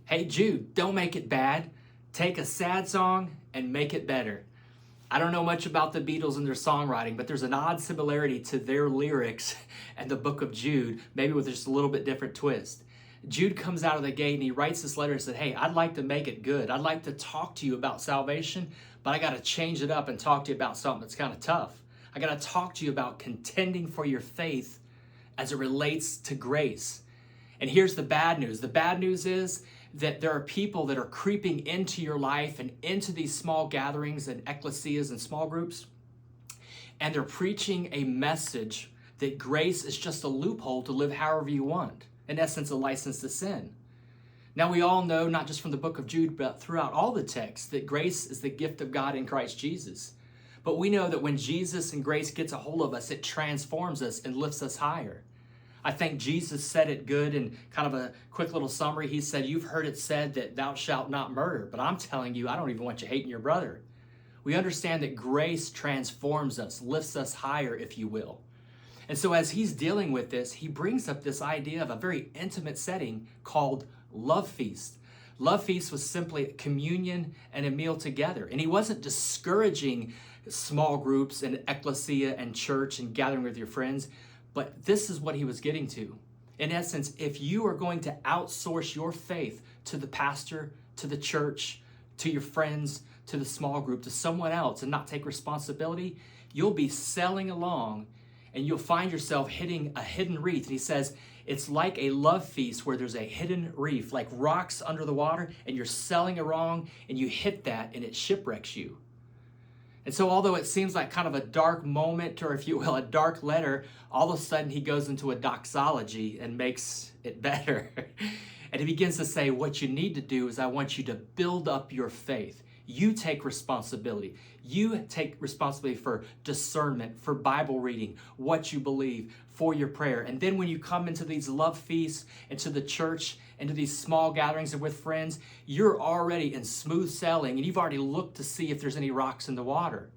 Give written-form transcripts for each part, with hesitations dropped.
Hey Jude, don't make it bad. Take a sad song and make it better. I don't know much about the Beatles and their songwriting, but there's an odd similarity to their lyrics and the book of Jude, maybe with just a little bit different twist. Jude comes out of the gate and he writes this letter and said, hey, I'd like to make it good. I'd like to talk to you about salvation, but I got to change it up and talk to you about something that's kind of tough. I got to talk to you about contending for your faith as it relates to grace. And here's the bad news. The bad news is that there are people that are creeping into your life and into these small gatherings and ecclesias and small groups, and they're preaching a message that grace is just a loophole to live however you want. In essence, a license to sin. Now we all know, not just from the book of Jude, but throughout all the texts, that grace is the gift of God in Christ Jesus. But we know that when Jesus and grace gets a hold of us, it transforms us and lifts us higher. I think Jesus said it good in kind of a quick little summary. He said, you've heard it said that thou shalt not murder, but I'm telling you, I don't even want you hating your brother. We understand that grace transforms us, lifts us higher, if you will. And so as he's dealing with this, he brings up this idea of a very intimate setting called love feast. Love feast was simply communion and a meal together. And he wasn't discouraging small groups and ecclesia and church and gathering with your friends, but this is what he was getting to. In essence, if you are going to outsource your faith to the pastor, to the church, to your friends, to the small group, to someone else and not take responsibility, you'll be sailing along and you'll find yourself hitting a hidden reef. And he says, it's like a love feast where there's a hidden reef, like rocks under the water, and you're sailing along and you hit that and it shipwrecks you. And so although it seems like kind of a dark moment, or if you will, a dark letter, all of a sudden he goes into a doxology and makes it better. And he begins to say, what you need to do is I want you to build up your faith. You take responsibility. You take responsibility for discernment, for Bible reading, what you believe, for your prayer. And then when you come into these love feasts, into the church, into these small gatherings and with friends, you're already in smooth sailing and you've already looked to see if there's any rocks in the water.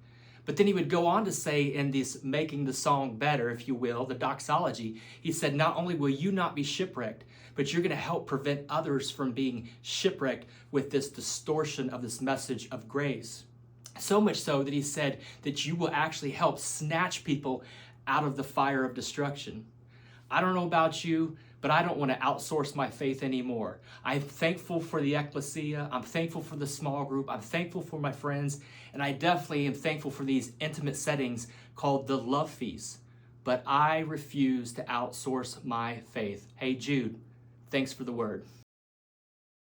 But then he would go on to say in this making the song better, if you will, the doxology, he said, not only will you not be shipwrecked, but you're going to help prevent others from being shipwrecked with this distortion of this message of grace. So much so that he said that you will actually help snatch people out of the fire of destruction. I don't know about you, but I don't want to outsource my faith anymore. I'm thankful for the ecclesia. I'm thankful for the small group. I'm thankful for my friends. And I definitely am thankful for these intimate settings called the love feast. But I refuse to outsource my faith. Hey, Jude, thanks for the word.